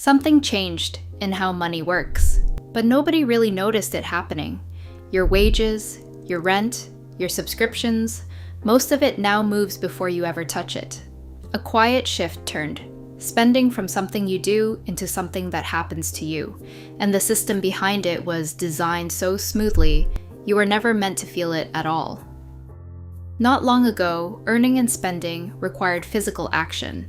Something changed in how money works, but nobody really noticed it happening. Your wages, your rent, your subscriptions, most of it now moves before you ever touch it. A quiet shift turned spending from something you do into something that happens to you, and the system behind it was designed so smoothly you were never meant to feel it at all. Not long ago, earning and spending required physical action.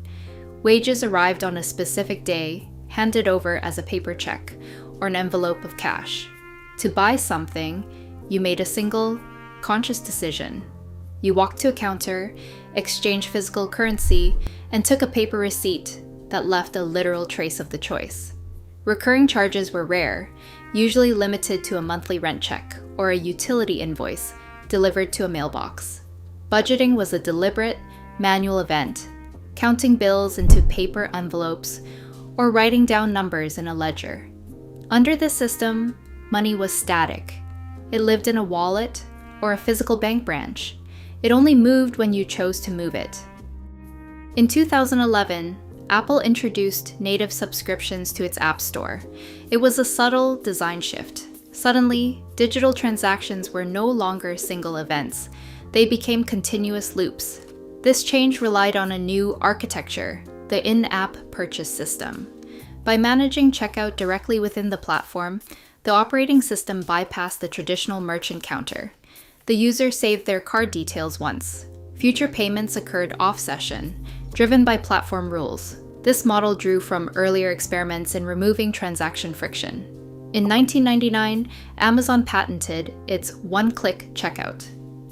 Wages arrived on a specific day, handed over as a paper check or an envelope of cash. To buy something, you made a single, conscious decision. You walked to a counter, exchanged physical currency, and took a paper receipt that left a literal trace of the choice. Recurring charges were rare, usually limited to a monthly rent check or a utility invoice delivered to a mailbox. Budgeting was a deliberate, manual event, counting bills into paper envelopes or writing down numbers in a ledger. Under this system, money was static. It lived in a wallet or a physical bank branch. It only moved when you chose to move it. In 2011, Apple introduced native subscriptions to its App Store. It was a subtle design shift. Suddenly, digital transactions were no longer single events. They became continuous loops. This change relied on a new architecture, the in-app purchase system. By managing checkout directly within the platform, the operating system bypassed the traditional merchant counter. The user saved their card details once. Future payments occurred off-session, driven by platform rules. This model drew from earlier experiments in removing transaction friction. In 1999, Amazon patented its one-click checkout.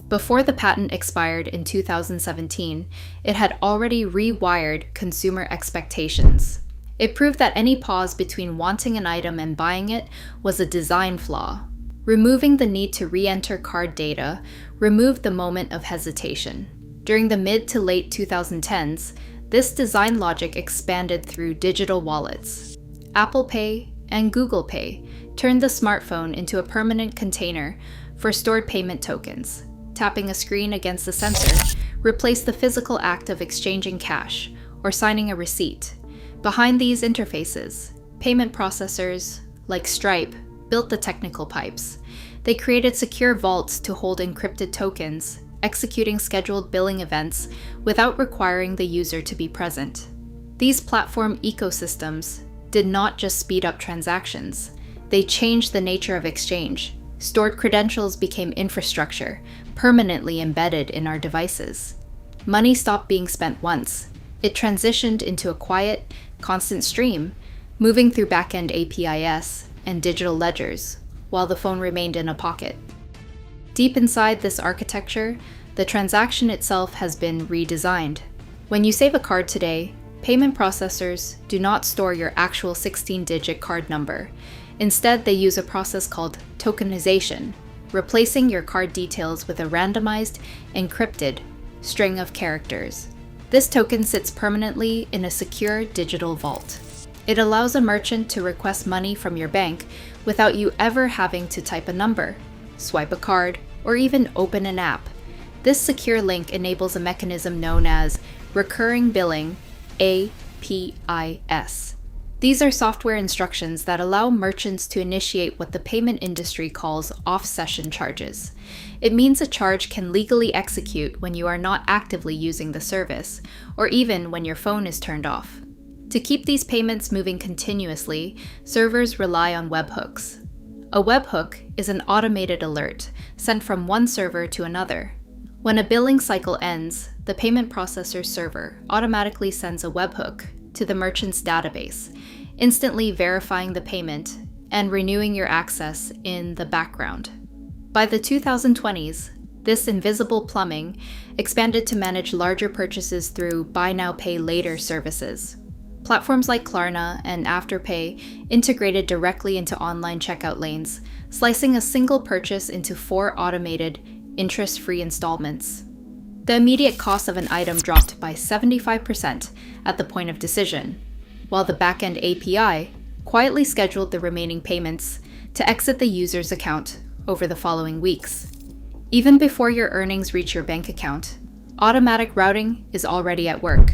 Before the patent expired in 2017, it had already rewired consumer expectations. It proved that any pause between wanting an item and buying it was a design flaw. Removing the need to re-enter card data removed the moment of hesitation. During the mid to late 2010s, this design logic expanded through digital wallets. Apple Pay and Google Pay turned the smartphone into a permanent container for stored payment tokens. Tapping a screen against the sensor replaced the physical act of exchanging cash or signing a receipt. Behind these interfaces, payment processors like Stripe built the technical pipes. They created secure vaults to hold encrypted tokens, executing scheduled billing events without requiring the user to be present. These platform ecosystems did not just speed up transactions, they changed the nature of exchange. Stored credentials became infrastructure, permanently embedded in our devices. Money stopped being spent once. It transitioned into a quiet, constant stream, moving through back-end APIs and digital ledgers, while the phone remained in a pocket. Deep inside this architecture, the transaction itself has been redesigned. When you save a card today, payment processors do not store your actual 16-digit card number. Instead, they use a process called tokenization, replacing your card details with a randomized, encrypted string of characters. This token sits permanently in a secure digital vault. It allows a merchant to request money from your bank without you ever having to type a number, swipe a card, or even open an app. This secure link enables a mechanism known as recurring billing, APIs. These are software instructions that allow merchants to initiate what the payment industry calls off-session charges. It means a charge can legally execute when you are not actively using the service, or even when your phone is turned off. To keep these payments moving continuously, servers rely on webhooks. A webhook is an automated alert sent from one server to another. When a billing cycle ends, the payment processor server automatically sends a webhook to the merchant's database, instantly verifying the payment and renewing your access in the background. By the 2020s, this invisible plumbing expanded to manage larger purchases through buy now, pay later services. Platforms like Klarna and Afterpay integrated directly into online checkout lanes, slicing a single purchase into 4 automated, interest-free installments. The immediate cost of an item dropped by 75% at the point of decision, while the back-end API quietly scheduled the remaining payments to exit the user's account over the following weeks. Even before your earnings reach your bank account, automatic routing is already at work.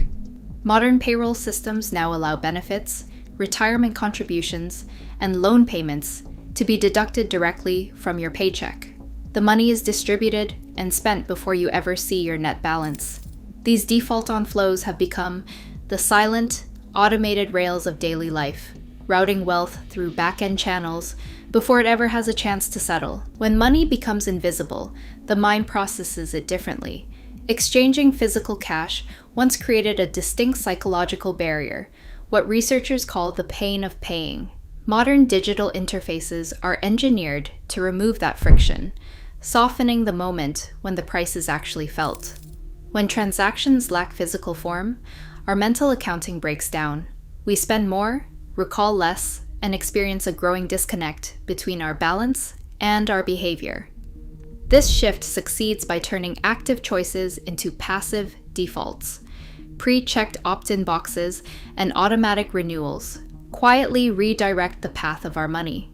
Modern payroll systems now allow benefits, retirement contributions, and loan payments to be deducted directly from your paycheck. The money is distributed and spent before you ever see your net balance. These default-on flows have become the silent, automated rails of daily life, routing wealth through back-end channels before it ever has a chance to settle. When money becomes invisible, the mind processes it differently. Exchanging physical cash once created a distinct psychological barrier, what researchers call the pain of paying. Modern digital interfaces are engineered to remove that friction, softening the moment when the price is actually felt. When transactions lack physical form, our mental accounting breaks down. We spend more, recall less, and experience a growing disconnect between our balance and our behavior. This shift succeeds by turning active choices into passive defaults. Pre-checked opt-in boxes and automatic renewals quietly redirect the path of our money.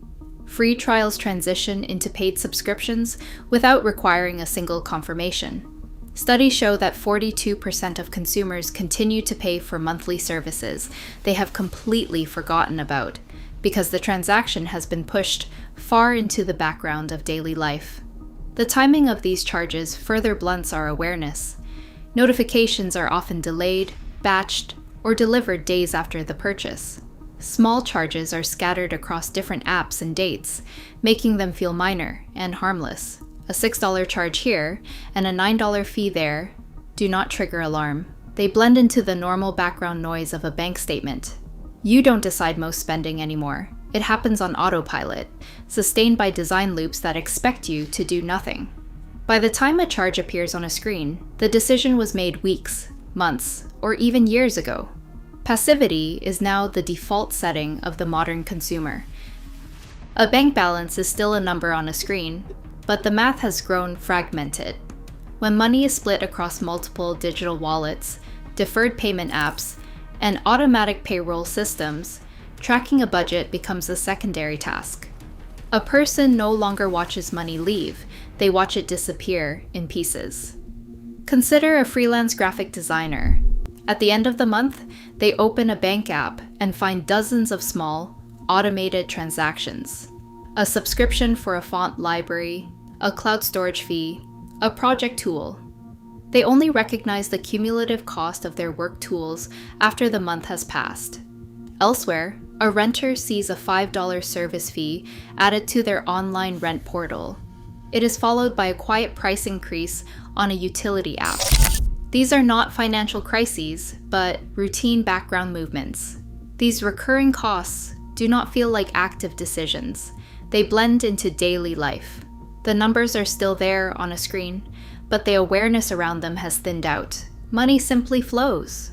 Free trials transition into paid subscriptions without requiring a single confirmation. Studies show that 42% of consumers continue to pay for monthly services they have completely forgotten about because the transaction has been pushed far into the background of daily life. The timing of these charges further blunts our awareness. Notifications are often delayed, batched, or delivered days after the purchase. Small charges are scattered across different apps and dates, making them feel minor and harmless. A $6 charge here and a $9 fee there do not trigger alarm. They blend into the normal background noise of a bank statement. You don't decide most spending anymore. It happens on autopilot, sustained by design loops that expect you to do nothing. By the time a charge appears on a screen, the decision was made weeks, months, or even years ago. Passivity is now the default setting of the modern consumer. A bank balance is still a number on a screen, but the math has grown fragmented. When money is split across multiple digital wallets, deferred payment apps, and automatic payroll systems, tracking a budget becomes a secondary task. A person no longer watches money leave, they watch it disappear in pieces. Consider a freelance graphic designer. At the end of the month, they open a bank app and find dozens of small, automated transactions. A subscription for a font library, a cloud storage fee, a project tool. They only recognize the cumulative cost of their work tools after the month has passed. Elsewhere, a renter sees a $5 service fee added to their online rent portal. It is followed by a quiet price increase on a utility app. These are not financial crises, but routine background movements. These recurring costs do not feel like active decisions. They blend into daily life. The numbers are still there on a screen, but the awareness around them has thinned out. Money simply flows.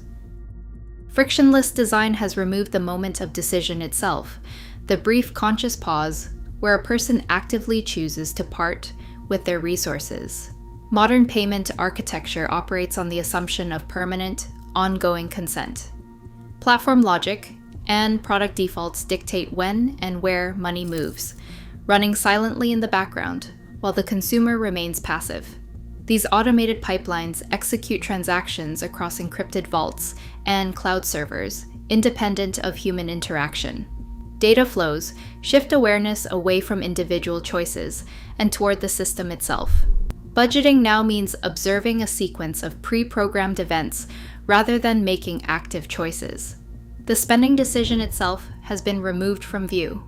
Frictionless design has removed the moment of decision itself, the brief conscious pause where a person actively chooses to part with their resources. Modern payment architecture operates on the assumption of permanent, ongoing consent. Platform logic and product defaults dictate when and where money moves, running silently in the background while the consumer remains passive. These automated pipelines execute transactions across encrypted vaults and cloud servers, independent of human interaction. Data flows shift awareness away from individual choices and toward the system itself. Budgeting now means observing a sequence of pre-programmed events rather than making active choices. The spending decision itself has been removed from view.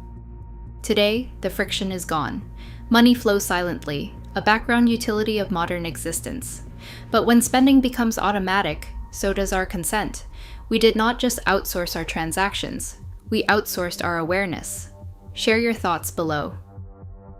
Today, the friction is gone. Money flows silently, a background utility of modern existence. But when spending becomes automatic, so does our consent. We did not just outsource our transactions, we outsourced our awareness. Share your thoughts below.